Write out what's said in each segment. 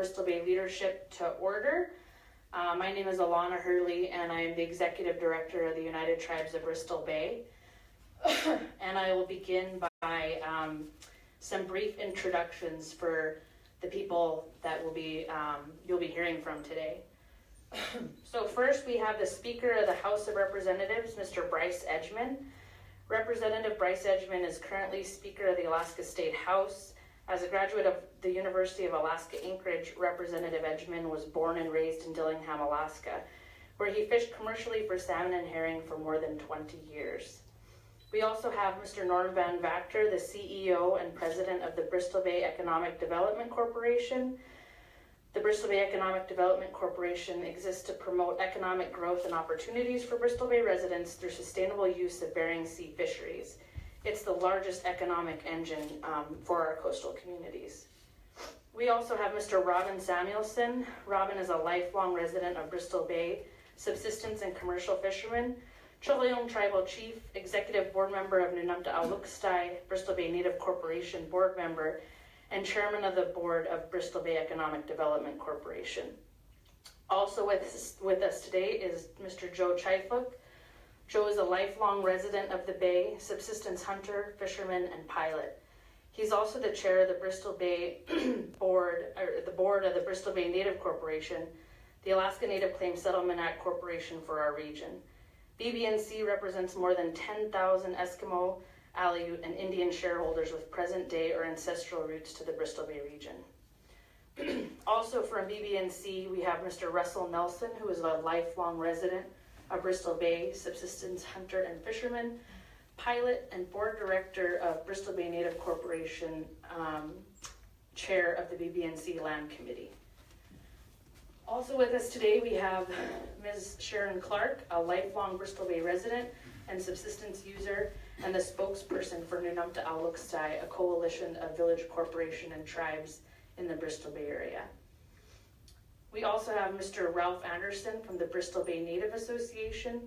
Bristol Bay leadership to order. My name is Alana Hurley, and I am the Executive Director of the United Tribes of Bristol Bay. And I will begin by some brief introductions for the people that you'll be hearing from today. So first, we have the Speaker of the House of Representatives, Mr. Bryce Edgman. Representative Bryce Edgman is currently Speaker of the Alaska State House. As a graduate of the University of Alaska Anchorage, Representative Edgman was born and raised in Dillingham, Alaska, where he fished commercially for salmon and herring for more than 20 years. We also have Mr. Norm Van Vactor, the CEO and President of the Bristol Bay Economic Development Corporation. The Bristol Bay Economic Development Corporation exists to promote economic growth and opportunities for Bristol Bay residents through sustainable use of Bering Sea fisheries. It's the largest economic engine for our coastal communities. We also have Mr. Robin Samuelson. Robin is a lifelong resident of Bristol Bay, subsistence and commercial fisherman, Chilliwack Tribal Chief, Executive Board Member of Nunamta-Aulukstai, Bristol Bay Native Corporation Board Member, and Chairman of the Board of Bristol Bay Economic Development Corporation. Also with us today is Mr. Joe Chyfluk. Joe is a lifelong resident of the Bay, subsistence hunter, fisherman, and pilot. He's also the chair of the Bristol Bay board of the Bristol Bay Native Corporation, the Alaska Native Claims Settlement Act Corporation for our region. BBNC represents more than 10,000 Eskimo, Aleut, and Indian shareholders with present-day or ancestral roots to the Bristol Bay region. Also from BBNC, we have Mr. Russell Nelson, who is a lifelong resident of Bristol Bay, subsistence hunter and fisherman, pilot, and board director of Bristol Bay Native Corporation, chair of the BBNC Land Committee. Also with us today, we have Ms. Sharon Clark, a lifelong Bristol Bay resident and subsistence user, and the spokesperson for Nunamta-Aulukstai, a coalition of village corporation and tribes in the Bristol Bay area. We also have Mr. Ralph Anderson from the Bristol Bay Native Association.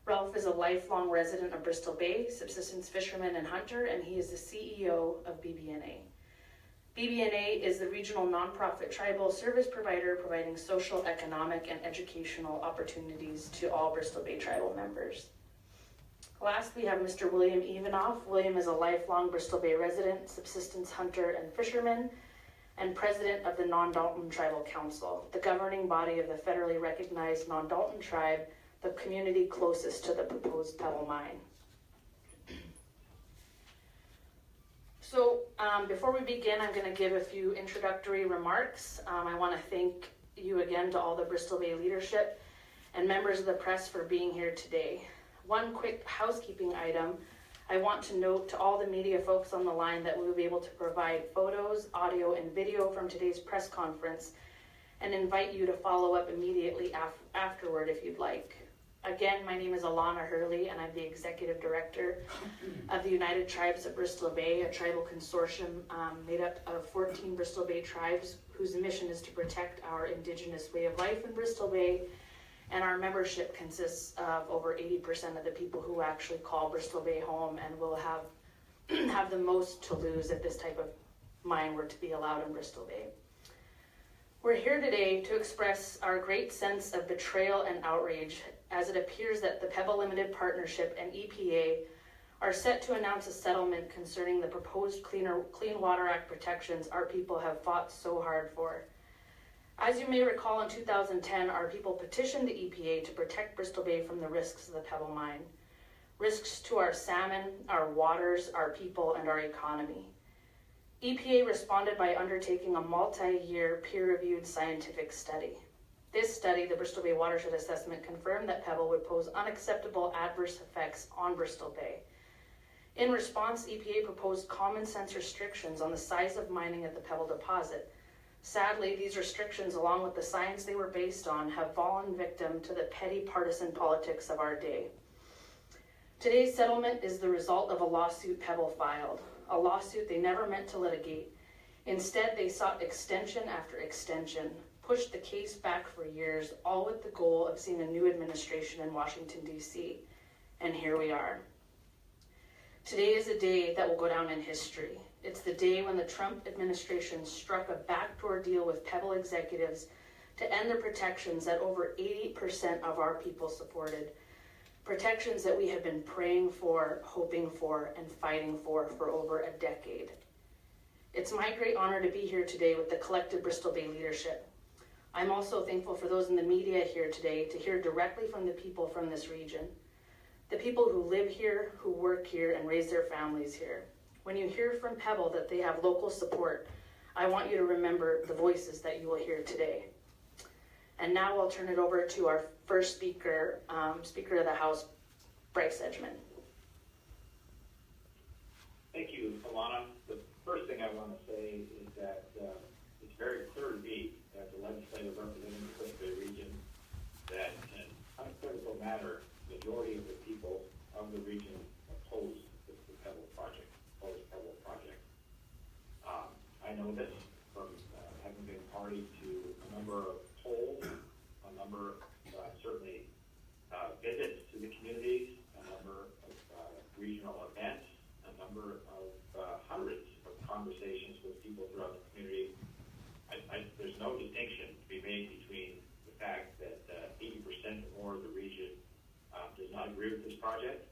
Ralph is a lifelong resident of Bristol Bay, subsistence fisherman and hunter, and he is the CEO of BBNA. BBNA is the regional nonprofit tribal service provider providing social, economic, and educational opportunities to all Bristol Bay tribal members. Last, we have Mr. William Evanoff. William is a lifelong Bristol Bay resident, subsistence hunter and fisherman, and president of the Non-Dalton Tribal Council, the governing body of the federally recognized Non-Dalton tribe, the community closest to the proposed pebble mine. So before we begin, I'm going to give a few introductory remarks. I want to thank you again to all the Bristol Bay leadership and members of the press for being here today. One quick housekeeping item. I want to note to all the media folks on the line that we will be able to provide photos, audio, and video from today's press conference and invite you to follow up immediately afterward if you'd like. Again, my name is Alana Hurley, and I'm the Executive Director of the United Tribes of Bristol Bay, a tribal consortium made up of 14 Bristol Bay tribes whose mission is to protect our Indigenous way of life in Bristol Bay. And our membership consists of over 80% of the people who actually call Bristol Bay home and will have the most to lose if this type of mine were to be allowed in Bristol Bay. We're here today to express our great sense of betrayal and outrage as it appears that the Pebble Limited Partnership and EPA are set to announce a settlement concerning the proposed Clean Water Act protections our people have fought so hard for. As you may recall, in 2010, our people petitioned the EPA to protect Bristol Bay from the risks of the pebble mine. Risks to our salmon, our waters, our people, and our economy. EPA responded by undertaking a multi-year peer-reviewed scientific study. This study, the Bristol Bay Watershed Assessment, confirmed that pebble would pose unacceptable adverse effects on Bristol Bay. In response, EPA proposed common sense restrictions on the size of mining at the pebble deposit. Sadly, these restrictions, along with the science they were based on, have fallen victim to the petty partisan politics of our day. Today's settlement is the result of a lawsuit Pebble filed, a lawsuit they never meant to litigate. Instead, they sought extension after extension, pushed the case back for years, all with the goal of seeing a new administration in Washington, D.C. And here we are. Today is a day that will go down in history. It's the day when the Trump administration struck a backdoor deal with Pebble executives to end the protections that over 80% of our people supported. Protections that we have been praying for, hoping for, and fighting for over a decade. It's my great honor to be here today with the collective Bristol Bay leadership. I'm also thankful for those in the media here today to hear directly from the people from this region, the people who live here, who work here, and raise their families here. When you hear from Pebble that they have local support, I want you to remember the voices that you will hear today. And now I'll turn it over to our first speaker, Speaker of the House, Bryce Edgman. Thank you, Alana. The first thing I want to say is that it's very clear to me as a legislative representing the Bristol Bay region that in an unequivocal matter, the majority of the people of the region oppose the Pebble project. I know this from having been party to a number of polls, a number of certainly visits to the communities, a number of regional events, a number of hundreds of conversations with people throughout the community. There's no distinction to be made between the fact that 80% or more of the region does not agree with this project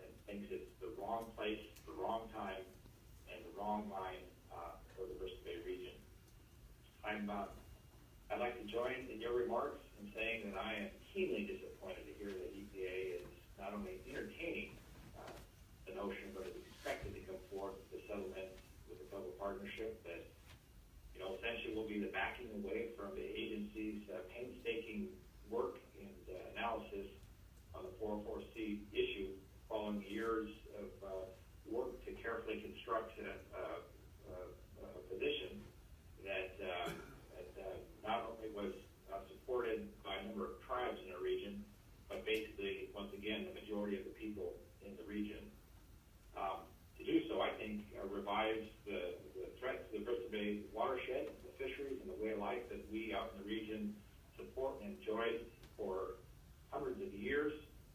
and thinks it's the wrong place, the wrong time, and the wrong mind for the Bristol Bay region. I'd like to join in your remarks in saying that I am keenly disappointed to hear that EPA is not only entertaining the notion, but is expected to come forward with the settlement with the Pebble partnership that, essentially will be the backing away from the agency's painstaking work and analysis on the 404C issue following years of work to carefully construct a position that not only was supported by a number of tribes in our region, but basically, once again, the majority of the people in the region. To do so, I think, revives the threat to the Bristol Bay watershed, the fisheries, and the way of life that we out in the region support and enjoy for hundreds of years.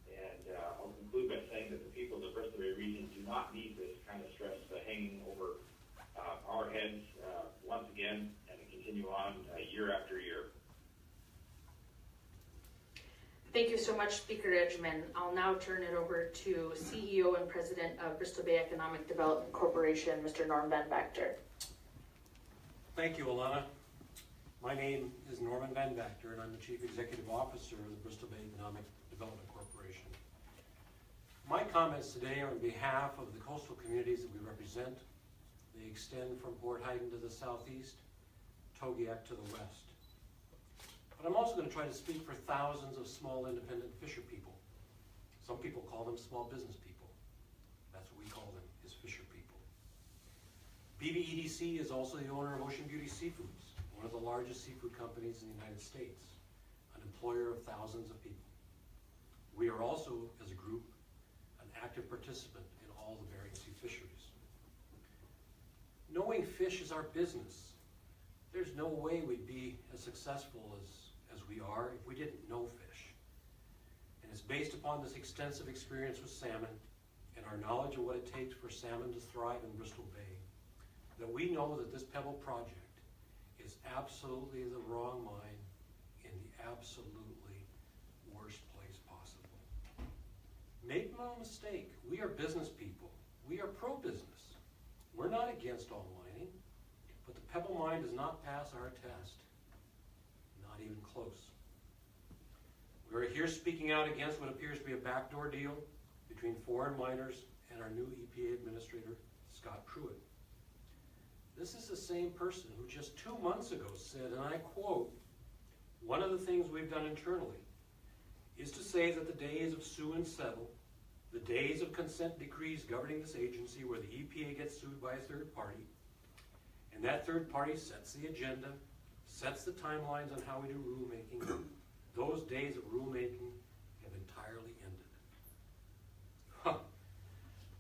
And I'll conclude by saying that the people of the Bristol Bay region do not need this kind of stress hanging over our heads once again and to continue on year after year. Thank you so much, Speaker Edgman. I'll now turn it over to CEO and President of Bristol Bay Economic Development Corporation, Mr. Norm Van Vactor. Thank you, Alana. My name is Norman Van Vactor, and I'm the Chief Executive Officer of the Bristol Bay Economic Development Corporation. My comments today are on behalf of the coastal communities that we represent. They extend from Port Haydn to the southeast, Togiak to the west. But I'm also going to try to speak for thousands of small independent fisher people. Some people call them small business people. That's what we call them, is fisher people. BBEDC is also the owner of Ocean Beauty Seafoods, one of the largest seafood companies in the United States, an employer of thousands of people. We are also, as a group, an active participant in all the Bering Sea fisheries. Knowing fish is our business. There's no way we'd be as successful as we are if we didn't know fish. And it's based upon this extensive experience with salmon and our knowledge of what it takes for salmon to thrive in Bristol Bay that we know that this Pebble project is absolutely the wrong mine in the absolutely worst place possible. Make no mistake, we are business people. We are pro-business. We're not against all mining, but the Pebble mine does not pass our test. Not even close. We are here speaking out against what appears to be a backdoor deal between foreign miners and our new EPA administrator, Scott Pruitt. This is the same person who just 2 months ago said, and I quote, "One of the things we've done internally is to say that the days of sue and settle, the days of consent decrees governing this agency where the EPA gets sued by a third party, and that third party sets the agenda, sets the timelines on how we do rulemaking, those days of rulemaking have entirely ended." Huh.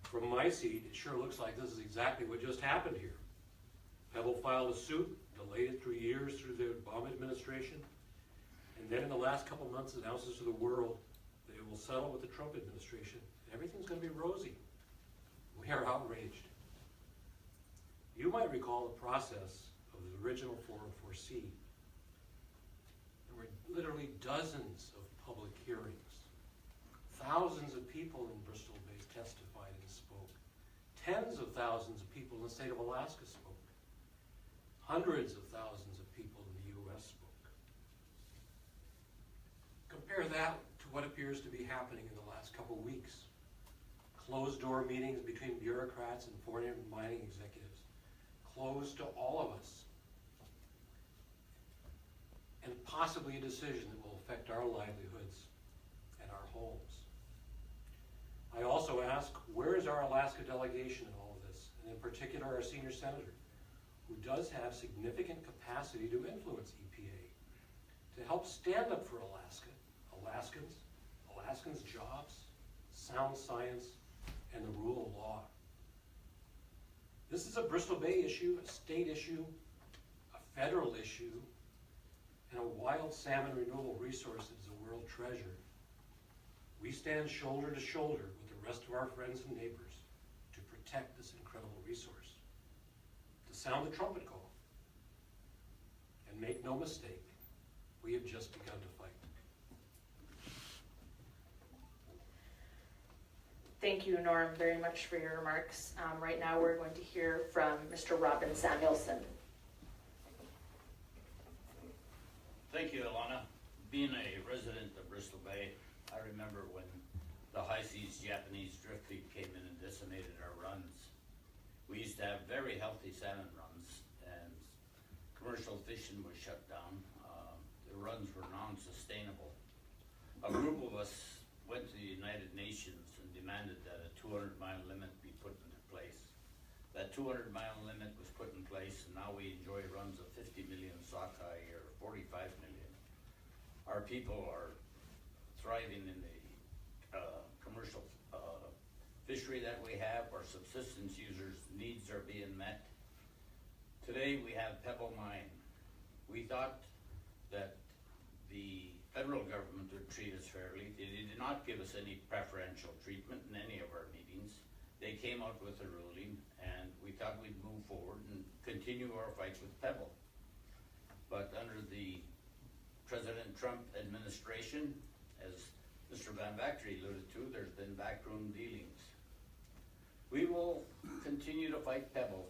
From my seat, it sure looks like this is exactly what just happened here. Pebble filed a suit, delayed it 3 years through the Obama administration, and then in the last couple months announces to the world that it will settle with the Trump administration. Everything's going to be rosy. We are outraged. You might recall the process of the original 404C. There were literally dozens of public hearings. Thousands of people in Bristol Bay testified and spoke. Tens of thousands of people in the state of Alaska spoke. Hundreds of thousands of people in the U.S. spoke. Compare that to what appears to be happening in the last couple of weeks. Closed-door meetings between bureaucrats and foreign mining executives, closed to all of us, and possibly a decision that will affect our livelihoods and our homes. I also ask, where is our Alaska delegation in all of this, and in particular our senior senator, who does have significant capacity to influence EPA, to help stand up for Alaska, Alaskans' jobs, sound science, and the rule of law. This is a Bristol Bay issue, a state issue, a federal issue, and a wild salmon renewable resource that is a world treasure. We stand shoulder to shoulder with the rest of our friends and neighbors to protect this incredible resource, to sound the trumpet call. And make no mistake, we have just begun to fight. Thank you, Norm, very much for your remarks. Right now we're going to hear from Mr. Robin Samuelson. Thank you, Alana. Being a resident of Bristol Bay, I remember when the high seas Japanese drift fleet came in and decimated our runs. We used to have very healthy salmon runs, and commercial fishing was shut down. The runs were non-sustainable. A group of us went to the United Nations and demanded that a 200-mile limit be put into place. That 200-mile limit was put in place, and now we enjoy runs of 50 million sockeye or 45 million. Our people are thriving in the commercial fishery that we have. Our subsistence users' needs are being met. Today we have Pebble Mine. We thought that the federal government would treat us fairly. They did not give us any preferential treatment in any of our meetings. They came out with a ruling, and we thought we'd move forward and continue our fight with Pebble. But under the President Trump administration, as Mr. Van Vactory alluded to, there's been backroom dealings. We will continue to fight Pebble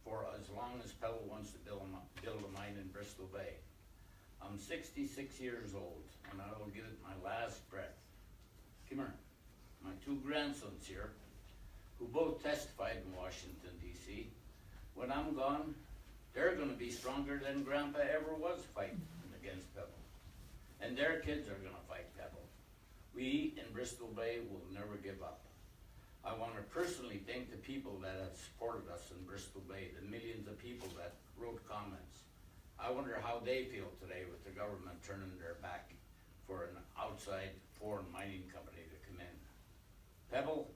for as long as Pebble wants to build a mine in Bristol Bay. I'm 66 years old, and I will give it my last breath. Come here. My two grandsons here, who both testified in Washington, D.C. When I'm gone, they're going to be stronger than Grandpa ever was fighting against Pebble. And their kids are going to fight Pebble. We in Bristol Bay will never give up. I want to personally thank the people that have supported us in Bristol Bay, the millions of people that wrote comments. I wonder how they feel today with the government turning their back for an outside foreign mining company to come in. Pebble,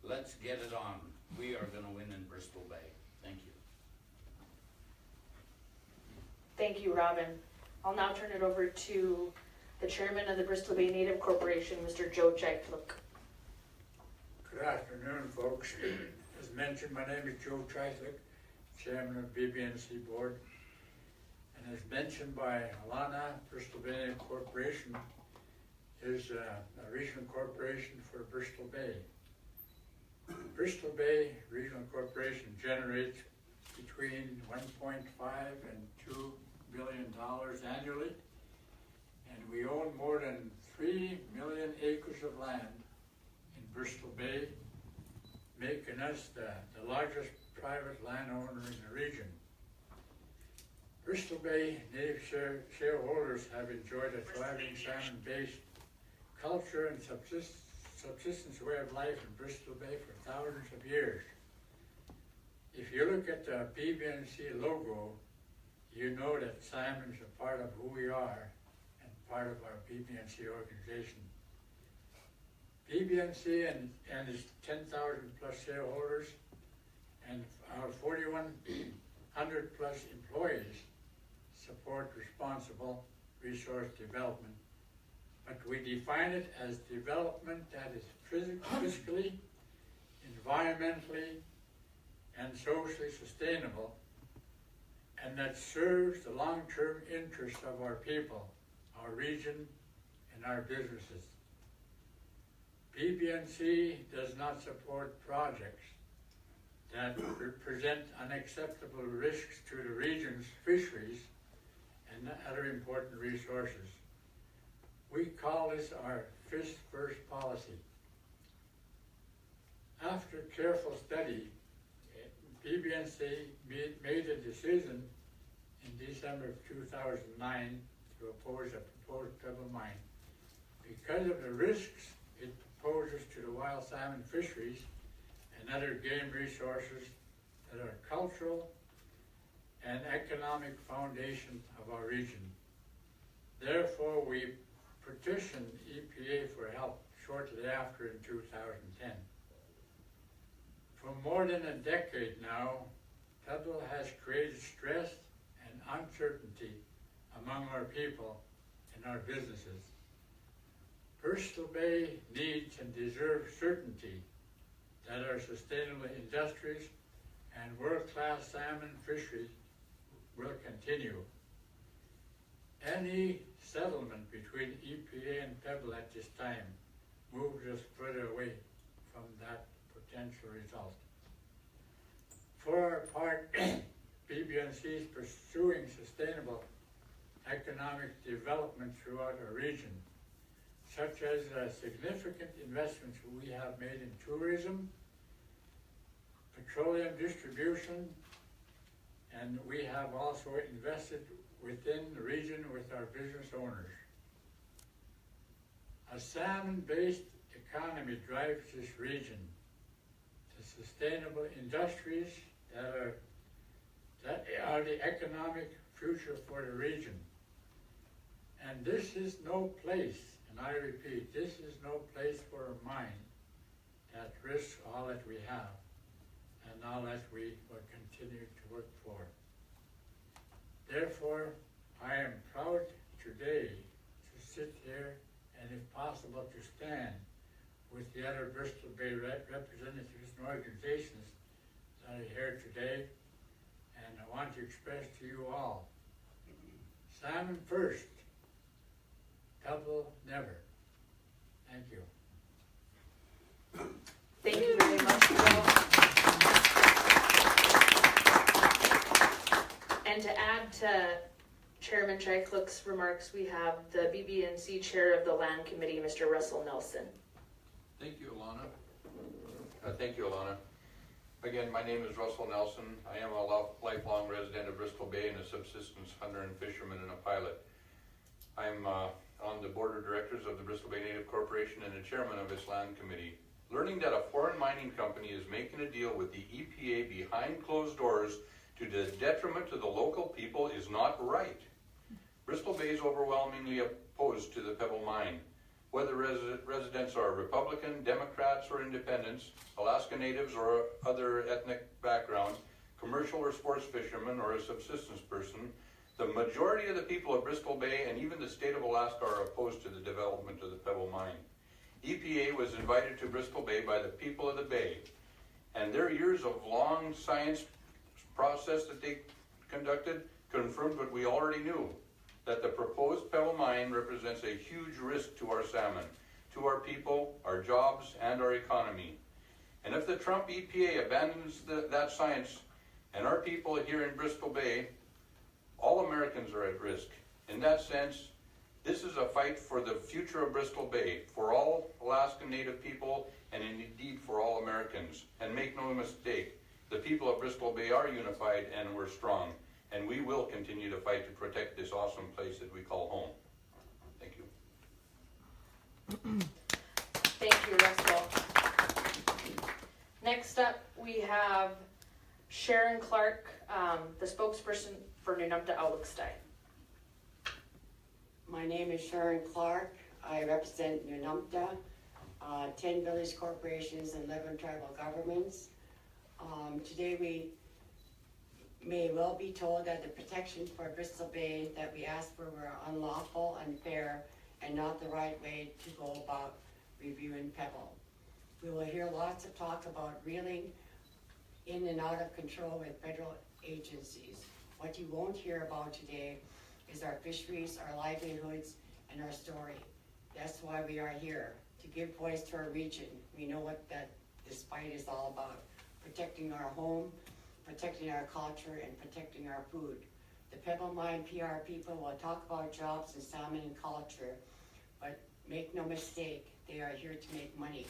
let's get it on. We are going to win in Bristol Bay. Thank you. Thank you, Robin. I'll now turn it over to the chairman of the Bristol Bay Native Corporation, Mr. Joe Chickluk. Good afternoon, folks. As mentioned, my name is Joe Chickluk, chairman of BBNC board. And as mentioned by Alana, Bristol Bay Native Corporation is a regional corporation for Bristol Bay. Bristol Bay Regional Corporation generates between $1.5 and $2 billion annually, and we own more than 3 million acres of land in Bristol Bay, making us the largest private landowner in the region. Bristol Bay Native shareholders have enjoyed a thriving salmon-based culture and subsistence way of life in Bristol Bay for thousands of years. If you look at the BBNC logo, you know that salmon's a part of who we are and part of our BBNC organization. BBNC and its 10,000 plus shareholders and our 4,100 plus employees support responsible resource development, but we define it as development that is fiscally, environmentally, and socially sustainable, and that serves the long-term interests of our people, our region, and our businesses. BBNC does not support projects that present unacceptable risks to the region's fisheries and other important resources. We call this our Fish First policy. After careful study, BBNC made a decision in December of 2009 to oppose a proposed pebble mine because of the risks it proposes to the wild salmon fisheries and other game resources that are cultural and economic foundation of our region. Therefore, we petitioned EPA for help shortly after in 2010. For more than a decade now, pebble has created stress and uncertainty among our people and our businesses. Bristol Bay needs and deserves certainty that our sustainable industries and world-class salmon fisheries will continue. Any settlement between EPA and Pebble at this time moves us further away from that potential result. For our part, BBNC is pursuing sustainable economic development throughout our region, such as significant investments we have made in tourism, petroleum distribution, and we have also invested within the region with our business owners. A salmon-based economy drives this region to sustainable industries that are the economic future for the region. And this is no place, and I repeat, this is no place for a mine that risks all that we have and all that we will continue to work for. Therefore, I am proud today to sit here and, if possible, to stand with the other Bristol Bay representatives and organizations that are here today, and I want to express to you all, salmon first, pebble never. Thank you. Thank you very much, Joe. And to add to Chairman Treichlick's remarks, we have the BBNC Chair of the Land Committee, Mr. Russell Nelson. Thank you, Alana. Again, my name is Russell Nelson. I am a lifelong resident of Bristol Bay and a subsistence hunter and fisherman and a pilot. I'm on the board of directors of the Bristol Bay Native Corporation and the chairman of its land committee. Learning that a foreign mining company is making a deal with the EPA behind closed doors to the detriment to the local people is not right. Bristol Bay is overwhelmingly opposed to the Pebble Mine. Whether residents are Republican, Democrats, or Independents, Alaska Natives or other ethnic background, commercial or sports fishermen, or a subsistence person, the majority of the people of Bristol Bay and even the state of Alaska are opposed to the development of the Pebble Mine. EPA was invited to Bristol Bay by the people of the Bay, and their years of long science process that they conducted confirmed what we already knew, that the proposed Pebble Mine represents a huge risk to our salmon, to our people, our jobs, and our economy. And if the Trump EPA abandons that science and our people here in Bristol Bay, all Americans are at risk. In that sense, this is a fight for the future of Bristol Bay, for all Alaska Native people, and indeed for all Americans. And make no mistake, the people of Bristol Bay are unified and we're strong. And we will continue to fight to protect this awesome place that we call home. Thank you. Thank you, Russell. Next up, we have Sharon Clark, the spokesperson for Nunamta Aulukstay. My name is Sharon Clark. I represent Nunamta, 10 village corporations and 11 tribal governments. Today we may well be told that the protections for Bristol Bay that we asked for were unlawful, unfair, and not the right way to go about reviewing Pebble. We will hear lots of talk about reeling in and out of control with federal agencies. What you won't hear about today is our fisheries, our livelihoods, and our story. That's why we are here, to give voice to our region. We know what this fight is all about. Protecting our home, protecting our culture, and protecting our food. The Pebble Mine PR people will talk about jobs and salmon and culture, but make no mistake, they are here to make money.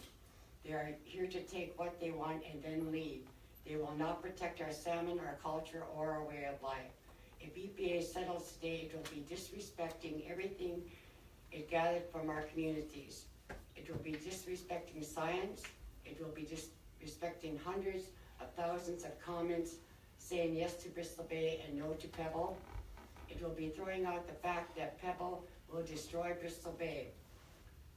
They are here to take what they want and then leave. They will not protect our salmon, our culture, or our way of life. If EPA settles today, it will be disrespecting everything it gathered from our communities. It will be disrespecting science. It will be disrespecting hundreds of thousands of comments saying yes to Bristol Bay and no to Pebble. It will be throwing out the fact that Pebble will destroy Bristol Bay.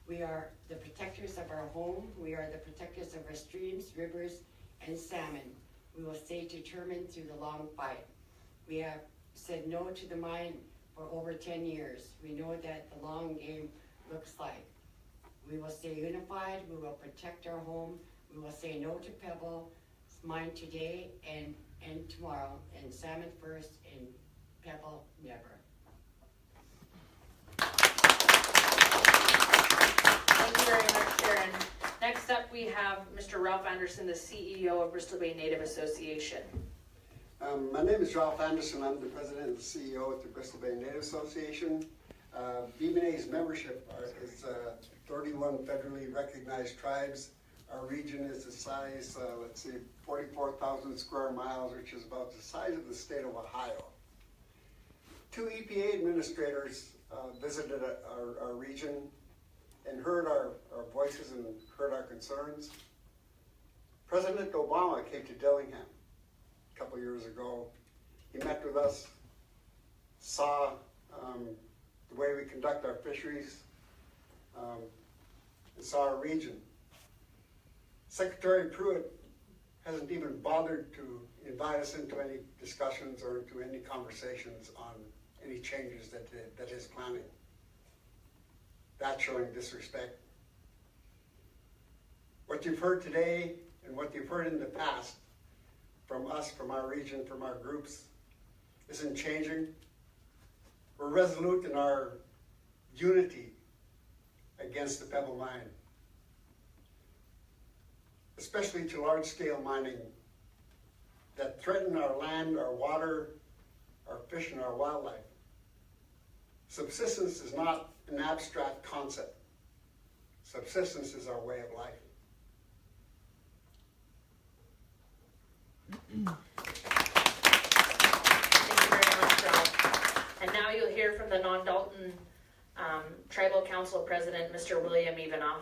We are the protectors of our home. We are the protectors of our streams, rivers, and salmon. We will stay determined through the long fight. We have said no to the mine for over 10 years. We know that the long game looks like. We will stay unified. We will protect our home. We will say no to Pebble mine today and tomorrow, and salmon first and Pebble never. Thank you very much, Sharon. Next up, we have Mr. Ralph Anderson, the CEO of Bristol Bay Native Association. My name is Ralph Anderson. I'm the president and CEO at the Bristol Bay Native Association. BBNA's membership is 31 federally recognized tribes. Our region is the size, 44,000 square miles, which is about the size of the state of Ohio. 2 EPA administrators visited our region and heard our voices and heard our concerns. President Obama came to Dillingham a couple years ago. He met with us, saw the way we conduct our fisheries, and saw our region. Secretary Pruitt hasn't even bothered to invite us into any discussions or into any conversations on any changes that he's planning. That's showing disrespect. What you've heard today and what you've heard in the past from us, from our region, from our groups, isn't changing. We're resolute in our unity against the Pebble Mine, especially to large-scale mining that threaten our land, our water, our fish, and our wildlife. Subsistence is not an abstract concept. Subsistence is our way of life. Thank you very much, Ralph. And now you'll hear from the Non-Dalton Tribal Council President, Mr. William Evanoff.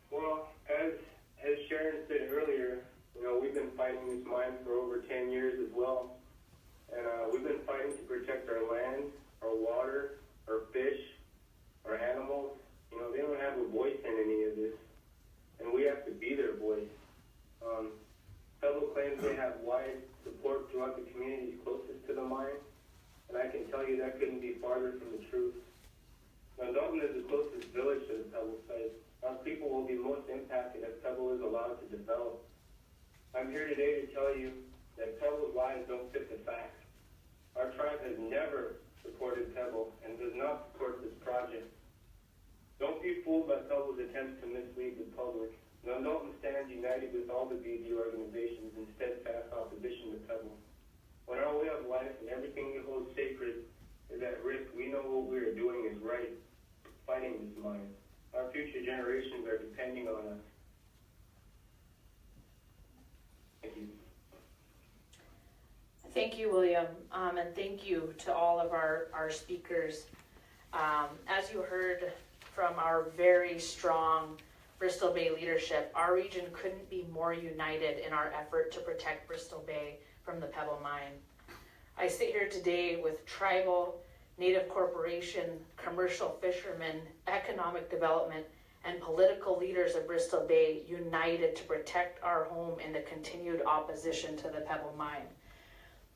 Well, as Sharon said earlier, we've been fighting this mine for over 10 years as well. And we've been fighting to protect our land, our water, our fish, our animals. They don't have a voice in any of this. And we have to be their voice. Pebble claims they have wide support throughout the communities closest to the mine. And I can tell you that couldn't be farther from the truth. Now, Dalton is the closest village to the Pebble site. Our people will be most impacted if Pebble is allowed to develop. I'm here today to tell you that Pebble's lies don't fit the facts. Our tribe has never supported Pebble and does not support this project. Don't be fooled by Pebble's attempts to mislead the public. Dalton stands united with all the BD organizations in steadfast opposition to Pebble. When our way of life and everything we hold sacred is at risk, we know what we are doing is right, fighting this mine. Our future generations are depending on us. Thank you. Thank you, William, and thank you to all of our speakers. As you heard from our very strong Bristol Bay leadership, our region couldn't be more united in our effort to protect Bristol Bay from the Pebble Mine. I sit here today with tribal, native corporation, commercial fishermen, economic development, and political leaders of Bristol Bay united to protect our home in the continued opposition to the Pebble Mine.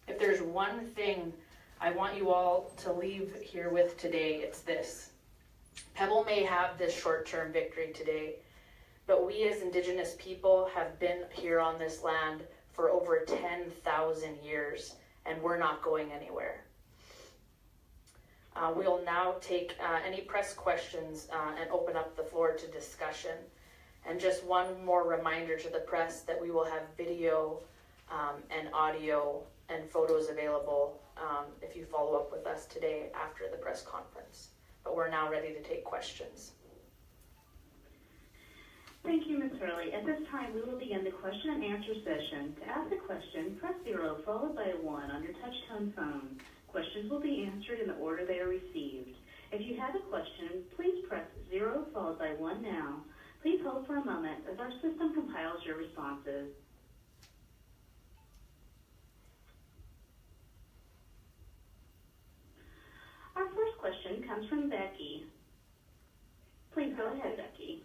If there's one thing I want you all to leave here with today, it's this. Pebble may have this short-term victory today, but we as Indigenous people have been here on this land for over 10,000 years, and we're not going anywhere. We'll now take any press questions and open up the floor to discussion. And just one more reminder to the press that we will have video and audio and photos available if you follow up with us today after the press conference. But we're now ready to take questions. Thank you, Ms. Hurley. At this time, we will begin the question and answer session. To ask a question, press 0 followed by a 1 on your touch-tone phone. Questions will be answered in the order they are received. If you have a question, please press 0 followed by 1 now. Please hold for a moment as our system compiles your responses. Our first question comes from Becky. Please go ahead, Becky.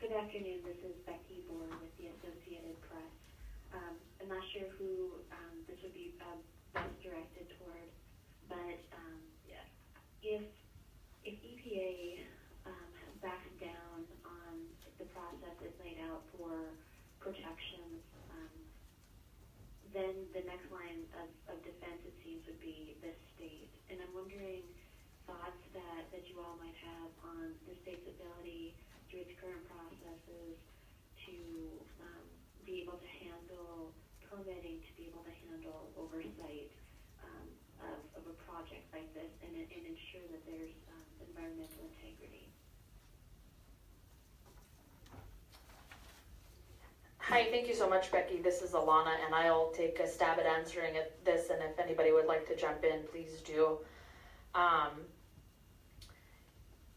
Good afternoon. This is Becky Bohr with the Associated Press. I'm not sure who this would be best directed toward, but if EPA backs down on the process it laid out for protections, then the next line of defense, it seems, would be the state. And I'm wondering thoughts that you all might have on the state's ability through its current processes to be able to handle permitting, to be able to handle oversight of a project like this and ensure that there's environmental integrity. Hi, thank you so much, Becky. This is Alana, and I'll take a stab at answering this, and if anybody would like to jump in, please do.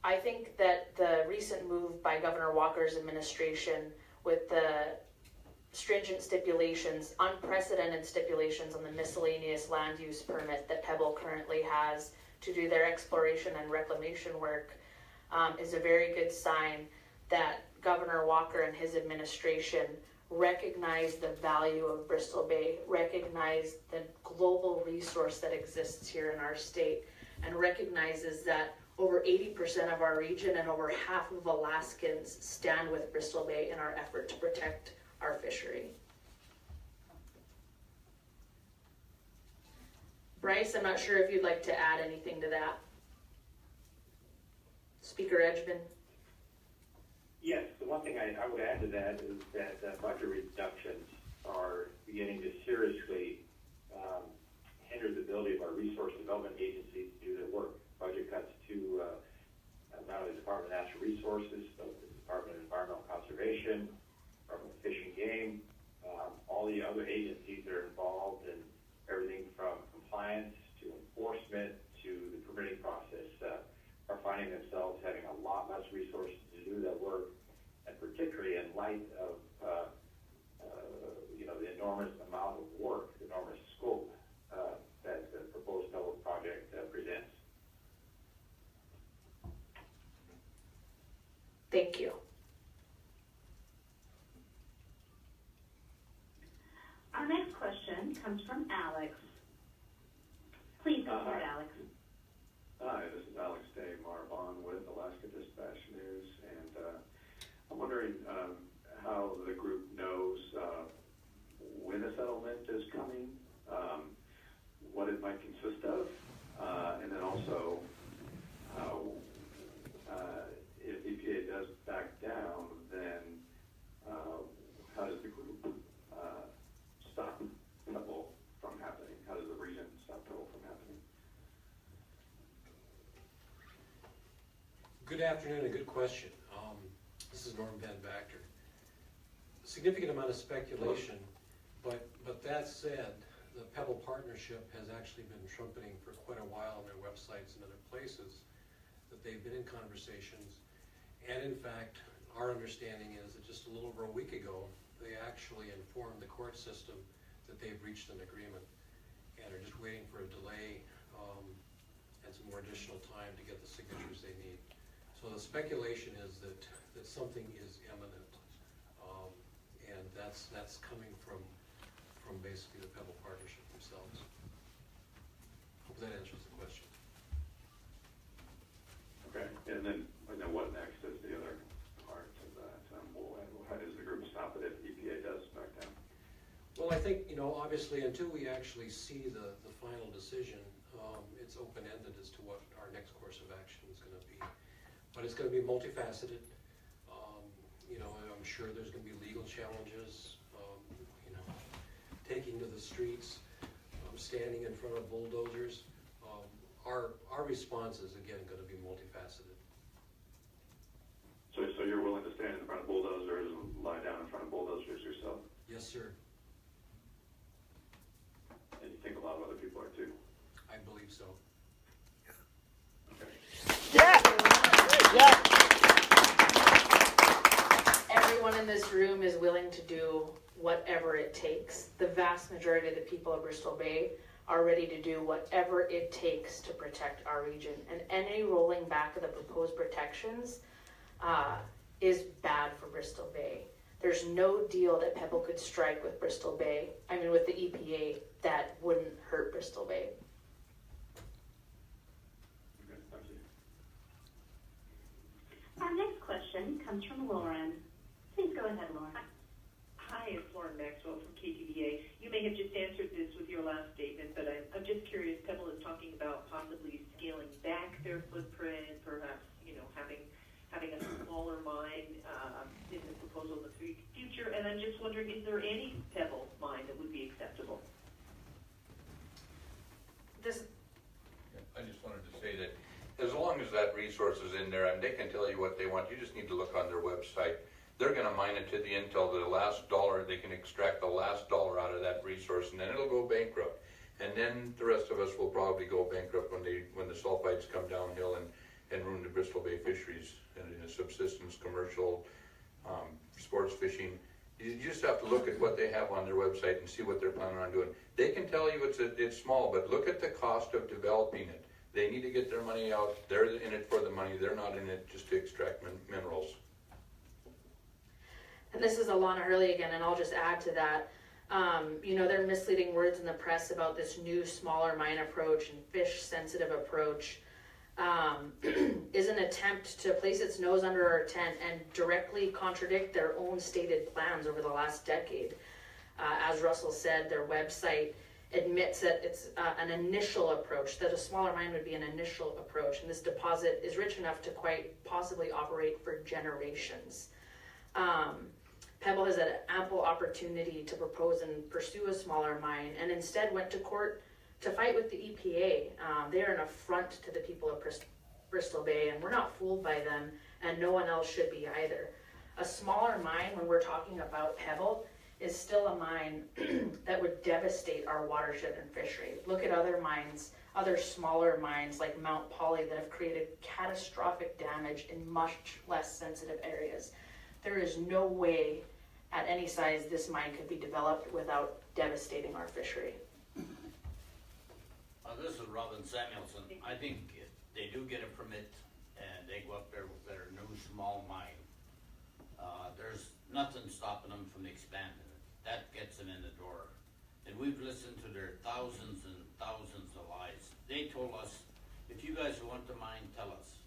I think that the recent move by Governor Walker's administration with the stringent stipulations, unprecedented stipulations on the miscellaneous land use permit that Pebble currently has to do their exploration and reclamation work is a very good sign that Governor Walker and his administration recognize the value of Bristol Bay, recognize the global resource that exists here in our state, and recognizes that over 80% of our region and over half of Alaskans stand with Bristol Bay in our effort to protect our fishery. Bryce, I'm not sure if you'd like to add anything to that. Speaker Edgman. Yes, the one thing I would add to that is that budget reductions are beginning to seriously hinder the ability of our resource development agencies to do their work. Budget cuts to not only the Department of Natural Resources, but the Department of Environmental Conservation, Department of Fish and Game, all the other agencies that are involved in everything from compliance to enforcement to the permitting process are finding themselves having a lot less resources to do that work, and particularly in light of the enormous amount of work, the enormous scope that the proposed Pebble project presents. Thank you. Our next question comes from Alex. Please go ahead, Alex. Hi, this is Alex Day Marbon with Alaska Dispatch News, and I'm wondering how the group knows when a settlement is coming, what it might consist of, and then also if EPA does back down, then how does the group stop Pebble from happening? How does the region stop Pebble from happening? Good afternoon, a good question. This is Norm Van Bacter. Significant amount of speculation, but that said, the Pebble Partnership has actually been trumpeting for quite a while on their websites and other places that they've been in conversations. And in fact, our understanding is that just a little over a week ago, they actually informed the court system that they've reached an agreement and are just waiting for a delay and some more additional time to get the signatures they need. So the speculation is that something is imminent, and that's coming from basically the Pebble Partnership themselves. Hope that answers the question. Okay, and then what next is the other part of that? obviously, until we actually see the final decision, it's open-ended as to what our next course of action is going to be. But it's going to be multifaceted. I'm sure there's going to be legal challenges, taking to the streets, standing in front of bulldozers. Our response is, again, going to be multifaceted. So you're willing to stand in front of bulldozers and lie down in front of bulldozers yourself? Yes, sir. And you think a lot of other people are too? I believe so. Everyone in this room is willing to do whatever it takes. The vast majority of the people of Bristol Bay are ready to do whatever it takes to protect our region. And any rolling back of the proposed protections is bad for Bristol Bay. There's no deal that Pebble could strike with Bristol Bay, with the EPA, that wouldn't hurt Bristol Bay. Okay, thank you. Our next question comes from Lauren. Please go ahead, Lauren. Hi, it's Lauren Maxwell from KTVA. You may have just answered this with your last statement, but I'm just curious. Pebble is talking about possibly scaling back their footprint, perhaps having a smaller mine in the proposal in the future. And I'm just wondering, is there any Pebble mine that would be acceptable? I just wanted to say that as long as that resource is in there and they can tell you what they want, you just need to look on their website. They're going to mine it to the end till the last dollar. They can extract the last dollar out of that resource, and then it'll go bankrupt. And then the rest of us will probably go bankrupt when the sulfides come downhill and ruin the Bristol Bay fisheries and the subsistence, commercial, sports fishing. You just have to look at what they have on their website and see what they're planning on doing. They can tell you it's small, but look at the cost of developing it. They need to get their money out. They're in it for the money. They're not in it just to extract minerals. And this is Alana Hurley again, and I'll just add to that. There are misleading words in the press about this new smaller mine approach and fish-sensitive approach. Is an attempt to place its nose under our tent and directly contradict their own stated plans over the last decade. As Russell said, their website admits that it's an initial approach, that a smaller mine would be an initial approach, and this deposit is rich enough to quite possibly operate for generations. Pebble has had ample opportunity to propose and pursue a smaller mine, and instead went to court to fight with the EPA. They are an affront to the people of Bristol Bay, and we're not fooled by them, and no one else should be either. A smaller mine, when we're talking about Pebble, is still a mine that would devastate our watershed and fishery. Look at other mines, other smaller mines like Mount Poly that have created catastrophic damage in much less sensitive areas. There is no way at any size this mine could be developed without devastating our fishery. This is Robin Samuelson. I think if they do get a permit and they go up there with their new small mine, there's nothing stopping them from expanding it. That gets them in the door. And we've listened to their thousands and thousands of lies. They told us, if you guys want to mine, tell us.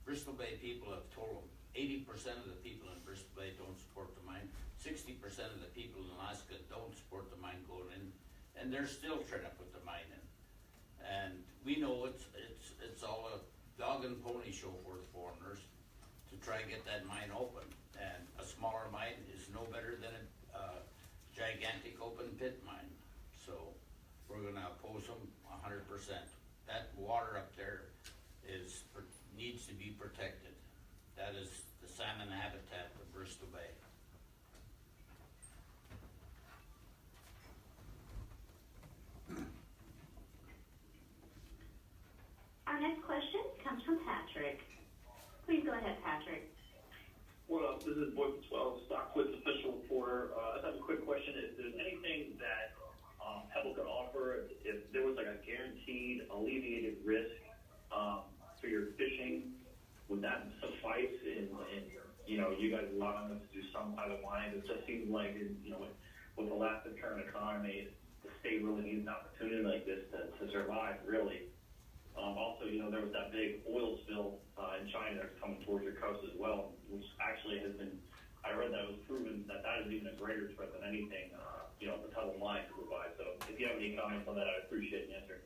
Bristol Bay people have told them 80% of the people in Bristol Bay don't support the mine. 60% of the people in Alaska don't support the mine going in, and they're still trying to put the mine in. And we know it's all a dog and pony show for the foreigners to try and get that mine open. And a smaller mine is no better than a gigantic open pit mine. So we're going to oppose them 100%. That water up there needs to be protected. That is the salmon habitat of Bristol Bay. Our next question comes from Patrick. Please go ahead, Patrick. What up? This is Boyd 12, Stockwoods official reporter. I just have a quick question. If there's anything that Pebble could offer, if there was like a guaranteed alleviated risk for your fishing, would that suffice in you guys allowing us to do some kind of line? It just seems like, with the last current economy, the state really needs an opportunity like this to survive, really. Also, there was that big oil spill in China that's coming towards your coast as well, which actually has been, I read that it was proven that is even a greater threat than anything the Pebble Mine could provide. So if you have any comments on that, I'd appreciate an answer.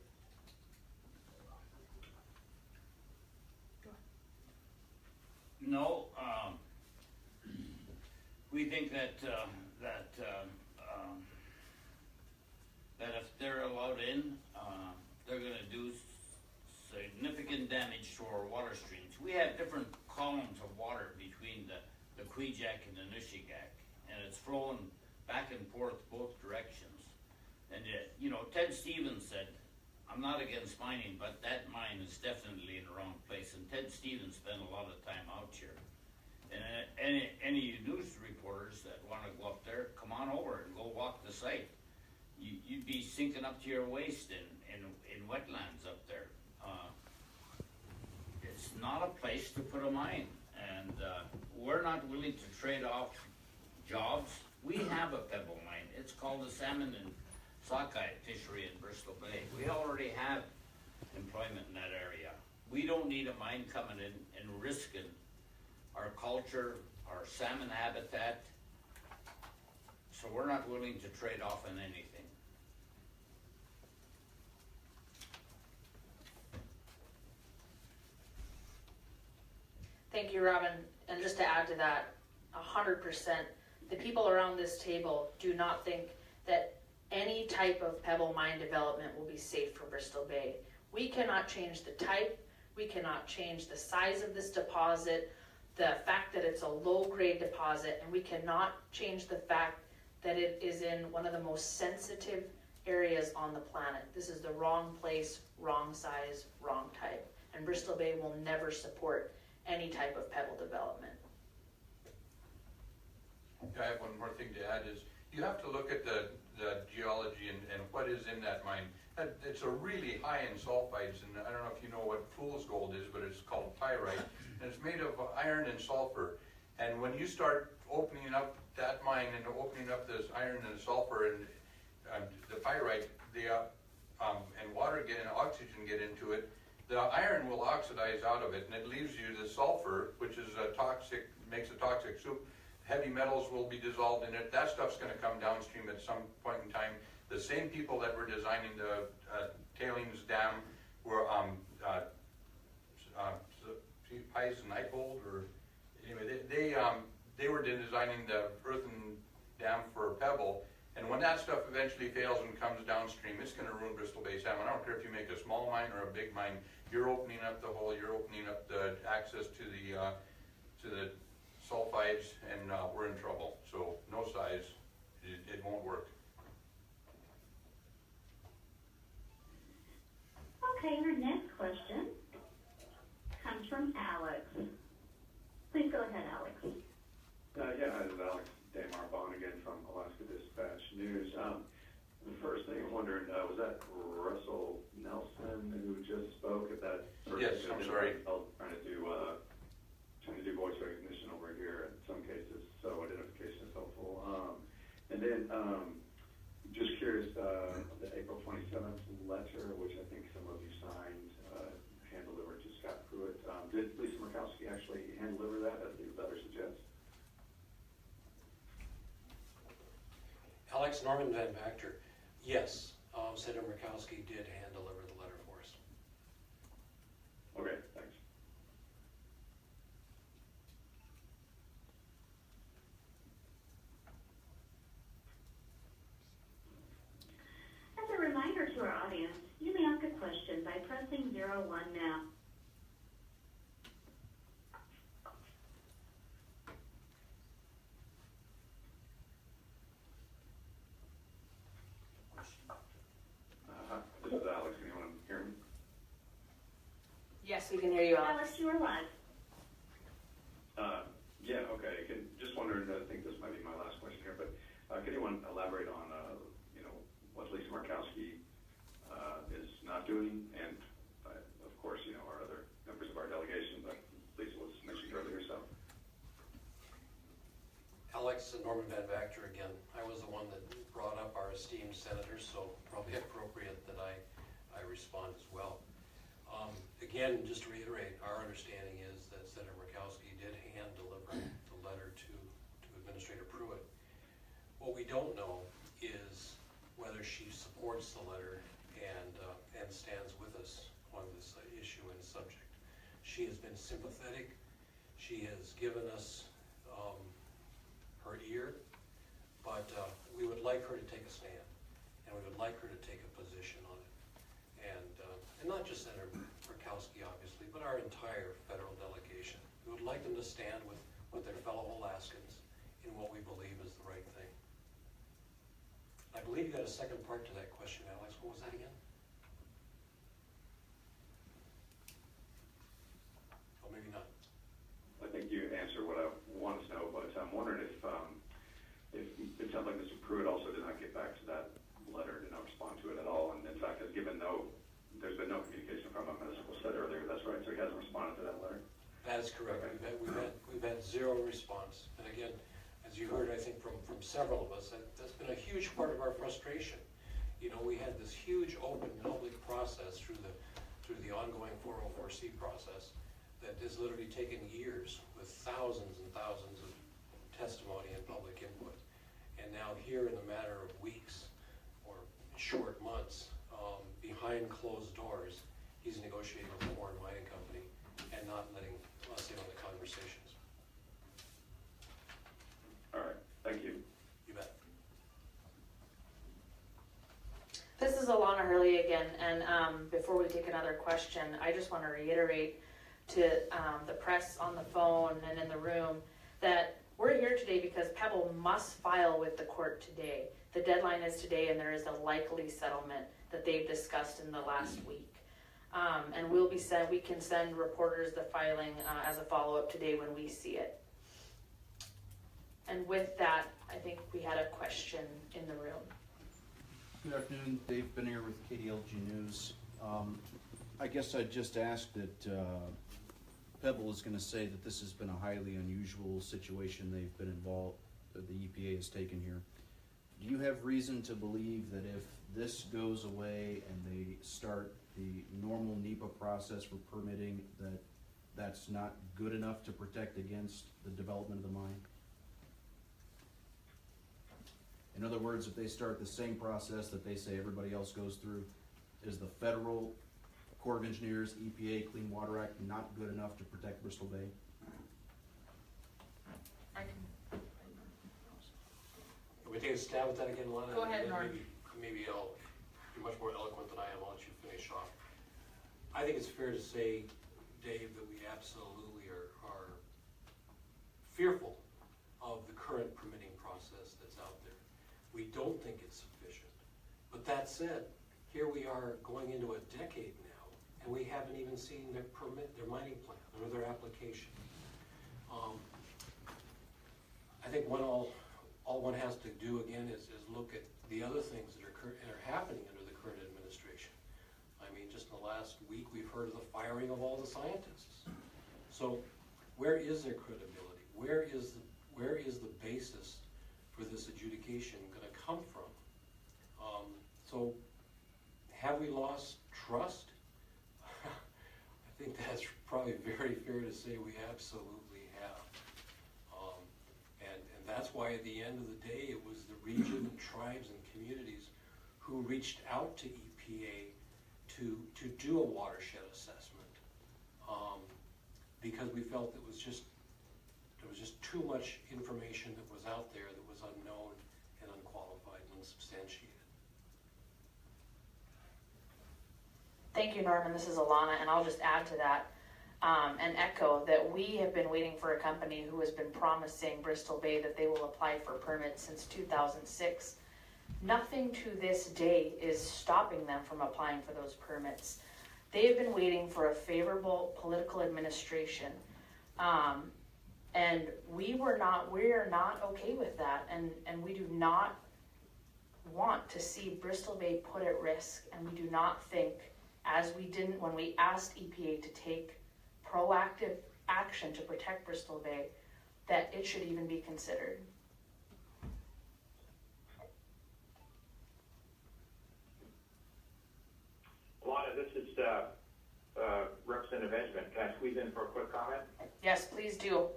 No, we think that if they're allowed in, they're gonna do significant damage to our water streams. We have different columns of water between the Kwijak and the Nushigak, and it's flowing back and forth both directions. And Ted Stevens said, I'm not against mining, but that mine is definitely in the wrong place. And Ted Stevens spent a lot of time out here. And any news reporters that want to go up there, come on over and go walk the site. You'd be sinking up to your waist in wetlands up there. It's not a place to put a mine, and we're not willing to trade off jobs. We have a pebble mine. It's called the salmon and sockeye fishery in Bristol Bay. We already have employment in that area. We don't need a mine coming in and risking our culture, our salmon habitat. So we're not willing to trade off on anything. Thank you, Robin. And just to add to that, 100%, the people around this table do not think that any type of pebble mine development will be safe for Bristol Bay. We cannot change the type, we cannot change the size of this deposit, the fact that it's a low-grade deposit, and we cannot change the fact that it is in one of the most sensitive areas on the planet. This is the wrong place, wrong size, wrong type. And Bristol Bay will never support any type of pebble development. I have one more thing to add is you have to look at the geology and what is in that mine. It's a really high in sulfides, and I don't know if you know what fool's gold is, but it's called pyrite, and it's made of iron and sulfur. And when you start opening up that mine and opening up this iron and sulfur and the pyrite, and water and oxygen get into it, the iron will oxidize out of it, and it leaves you the sulfur, which is toxic, makes a toxic soup. Heavy metals will be dissolved in it. That stuff's going to come downstream at some point in time. The same people that were designing the tailings dam were Eisenholt, or anyway, they were designing the earthen dam for Pebble. And when that stuff eventually fails and comes downstream, it's going to ruin Bristol Bay salmon. I don't care if you make a small mine or a big mine. You're opening up the hole. You're opening up the access to the sulfides, and we're in trouble. So no size, it won't work. Okay, our next question comes from Alex. Please go ahead, Alex. Yeah, this is Alex Damar again from Alaska Dispatch News. The first thing I'm wondering, was that Russell Nelson who just spoke at that? Yes, I'm sorry. Trying to do voice recognition over here in some cases, so identification is helpful. And then, just curious, the April 27th letter, which I think some of you signed, hand-delivered to Scott Pruitt. Did Lisa Murkowski actually hand-deliver that, as the letter suggests? Alex, Norman Van Vactor. Yes, Senator Murkowski did hand-deliver the letter for us. Okay, thanks. As a reminder to our audience, you may ask a question by pressing 01 now. This is Alex. Anyone hear me? Yes, we can hear you, Alex. Alex, you are live. Yeah, okay. Just wondering, I think this might be my last question here, but can anyone elaborate on, what Lisa Murkowski is not doing? And, of course, our other members of our delegation, but Lisa was mentioned earlier, so. Alex and Norman Van Vactor again. I was the one that brought up our esteemed senators, so probably appropriate that I respond as well. Again, just to reiterate, our understanding is that Senator Murkowski did hand-deliver the letter to Administrator Pruitt. What we don't know is whether she supports the letter and stands with us on this issue and subject. She has been sympathetic. She has given us her ear, but we would like her to take a stand, and we would like her to take a position on it. And not just Senator Murkowski, obviously, but our entire federal delegation. We would like them to stand with their fellow Alaskans in what we believe is the right thing. I believe you got a second part to that question, Alex. What was that again? Oh, maybe not. I think you answered what I wanted to know, but I'm wondering if it sounds like Mr. Pruitt also did not get back to that letter, did not respond to it at all, and in fact has given there's been no communication from him, as was said earlier. That's right, so he hasn't responded to that letter. That is correct. Okay. We've had zero response. And again, as you heard, I think from several of us, that's been a huge part of our frustration. You know, we had this huge open public process through the ongoing 404C process that has literally taken years with thousands and thousands of testimony and public input. And now here in a matter of weeks or short months, behind closed doors, he's negotiating with a foreign mining company and not letting us in on the conversations. All right, thank you. You bet. This is Alana Hurley again, and before we take another question, I just want to reiterate to the press on the phone and in the room that we're here today because Pebble must file with the court today. The deadline is today, and there is a likely settlement that they've discussed in the last week. And we can send reporters the filing as a follow-up today when we see it. And with that, I think we had a question in the room. Good afternoon, Dave Bennier with KDLG News. I guess I'd just ask that Pebble is going to say that this has been a highly unusual situation they've been involved, that the EPA has taken here. Do you have reason to believe that if this goes away and they start the normal NEPA process for permitting, that that's not good enough to protect against the development of the mine? In other words, if they start the same process that they say everybody else goes through, is the Federal Corps of Engineers, EPA, Clean Water Act not good enough to protect Bristol Bay? Can we take a stab at that again, Lana? Go ahead, Norm. Maybe I'll be much more eloquent than I am. I'll let you finish off. I think it's fair to say, Dave, that we absolutely are fearful of the current permitting process that's out there. We don't think it's sufficient. But that said, here we are going into a decade now, and we haven't even seen their mining plan or their application. I think all one has to do again is look at the other things that are happening under the current administration. I mean, just in the last week, we've heard of the firing of all the scientists. So, where is their credibility? Where is the basis for this adjudication going to come from? So, have we lost trust? I think that's probably very fair to say we absolutely have. And that's why at the end of the day, it was the region and tribes and communities who reached out to EPA to do a watershed assessment, because we felt there was just too much information that was out there that was unknown and unqualified and unsubstantiated. Thank you, Norman. This is Alana, and I'll just add to that and echo that we have been waiting for a company who has been promising Bristol Bay that they will apply for permits since 2006. Nothing to this day is stopping them from applying for those permits. They have been waiting for a favorable political administration, and we are not okay with that, and we do not want to see Bristol Bay put at risk, and we do not think, as we didn't when we asked EPA to take proactive action to protect Bristol Bay, that it should even be considered. Alana, this is Representative Benjamin. Can I squeeze in for a quick comment? Yes, please do.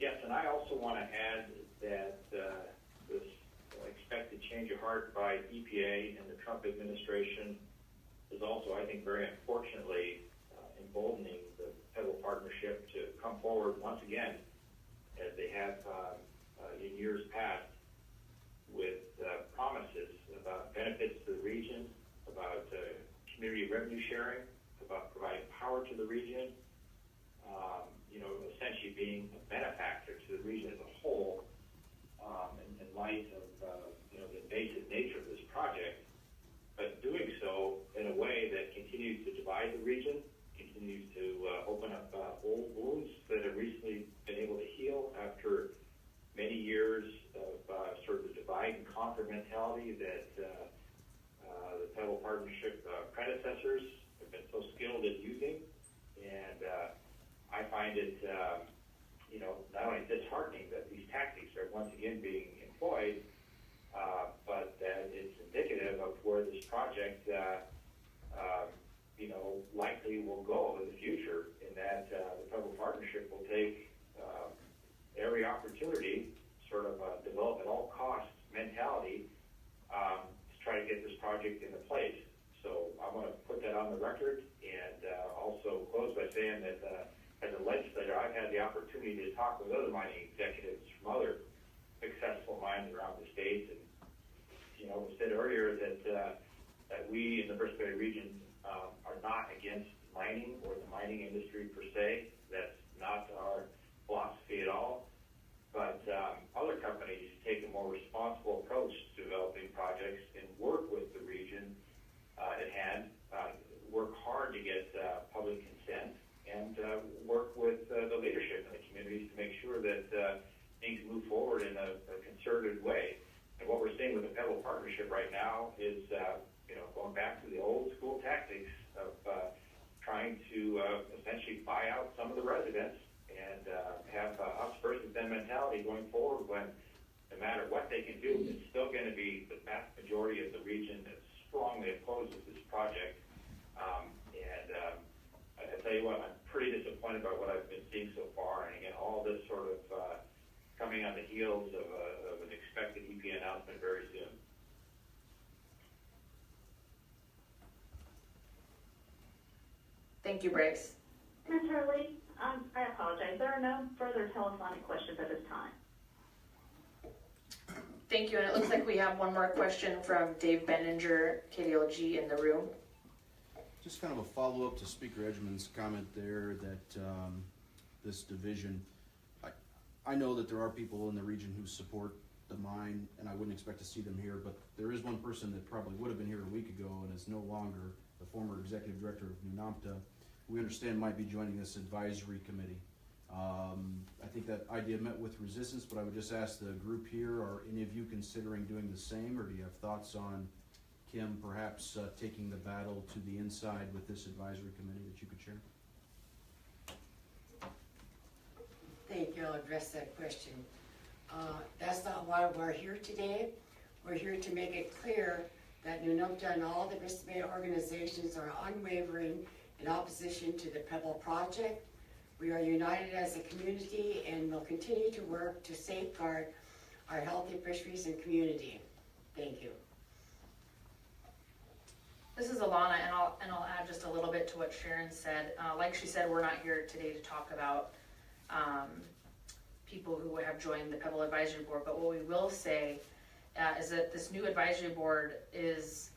Yes, and I also want to add that this expected change of heart by EPA and the Trump administration is also, I think, very unfortunately emboldening the federal partnership to come forward once again, as they have in years past, with promises about benefits to the region, about community revenue sharing, about providing power to the region, essentially being a benefactor to the region as a whole, in light of the invasive nature of this project, but doing so in a way that continues to divide the region, continues to open up old wounds that have recently been able to heal after many years of sort of the divide and conquer mentality that the federal partnership predecessors have been so skilled at using. And I find it, not only disheartening that these tactics are once again being employed, but that it's indicative of where this project, likely will go in the future, in that the federal partnership will take every opportunity, sort of develop at all costs mentality, to try to get this project into place. So I'm going to put that on the record, and also close by saying that as a legislator, I've had the opportunity to talk with other mining executives from other successful mines around the state, and we said earlier that we in the Bristol Bay region are not against mining or the mining industry per se. That's not our philosophy at all. But other companies take a more responsible approach to developing projects and work with the region at hand, work hard to get public consent, and work with the leadership in the communities to make sure that things move forward in a concerted way. And what we're seeing with the federal partnership right now is, going back to the old school tactics of trying to essentially buy out some of the residents and have us versus them mentality going forward, when no matter what they can do, it's still going to be the vast majority of the region that strongly opposes this project. I tell you what, I'm pretty disappointed by what I've been seeing so far, and again, all this sort of coming on the heels of an expected EPA announcement very soon. Thank you, Bryce. Ms. Hurley, I apologize. There are no further telephonic questions at this time. Thank you, and it looks like we have one more question from Dave Benninger, KDLG, in the room. Just kind of a follow-up to Speaker Edgman's comment there that this division, I know that there are people in the region who support the mine, and I wouldn't expect to see them here, but there is one person that probably would have been here a week ago and is no longer the former executive director of NUNAMTA. We understand might be joining this advisory committee. I think that idea met with resistance, but I would just ask the group here, are any of you considering doing the same, or do you have thoughts on Kim perhaps taking the battle to the inside with this advisory committee that you could share? Thank you. I'll address that question. That's not why we're here today. We're here to make it clear that NUNAMTA and all the Bristol Bay organizations are unwavering in opposition to the Pebble project. We are united as a community and will continue to work to safeguard our healthy fisheries and community. Thank you. This is Alana, and I'll add just a little bit to what Sharon said. Like she said, we're not here today to talk about people who have joined the Pebble Advisory Board, but what we will say is that this new advisory board is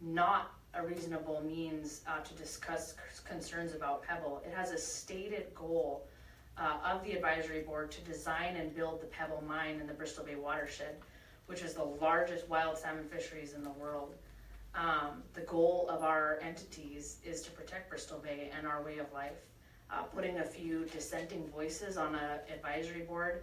not a reasonable means to discuss concerns about Pebble. It has a stated goal of the advisory board to design and build the Pebble mine in the Bristol Bay watershed, which is the largest wild salmon fisheries in the world. The goal of our entities is to protect Bristol Bay and our way of life. Putting a few dissenting voices on an advisory board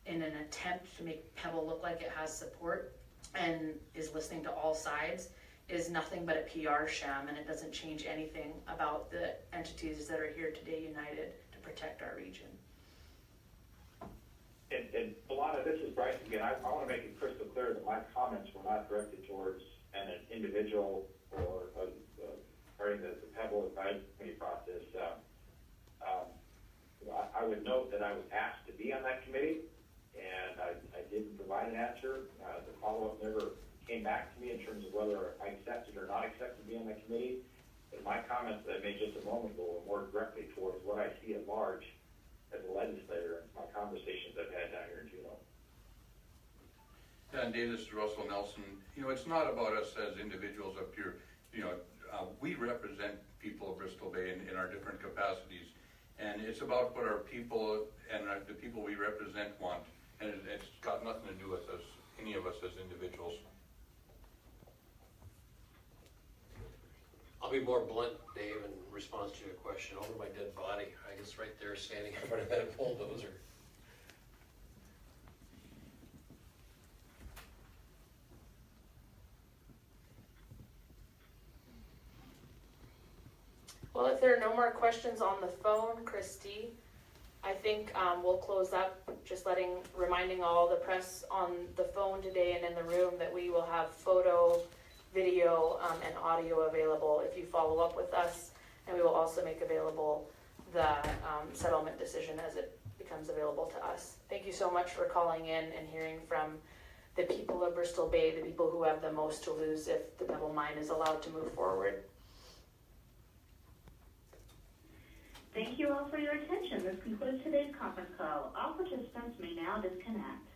in an attempt to make Pebble look like it has support and is listening to all sides is nothing but a PR sham, and it doesn't change anything about the entities that are here today united to protect our region. And Alana, this is Bryce again. I want to make it crystal clear that my comments were not directed towards an individual or regarding the Pebble advisory process. I would note that I was asked to be on that committee, and I didn't provide an answer. The follow-up never came back to me in terms of whether I accepted or not accepted to be on the committee. But my comments that I made just a moment ago were more directly towards what I see at large as a legislator and my conversations I've had down here in Juneau. And Dave, this is Russell Nelson. You know, it's not about us as individuals up here. You know, we represent people of Bristol Bay in our different capacities. And it's about what our people and the people we represent want. And it's got nothing to do with us, any of us as individuals. I'll be more blunt, Dave, in response to your question. Over my dead body, I guess right there standing in front of that bulldozer. Well, if there are no more questions on the phone, Christy, I think we'll close up, just reminding all the press on the phone today and in the room that we will have photo, video, and audio available if you follow up with us. And we will also make available the settlement decision as it becomes available to us. Thank you so much for calling in and hearing from the people of Bristol Bay, the people who have the most to lose if the Pebble Mine is allowed to move forward. Thank you all for your attention. This concludes today's conference call. All participants may now disconnect.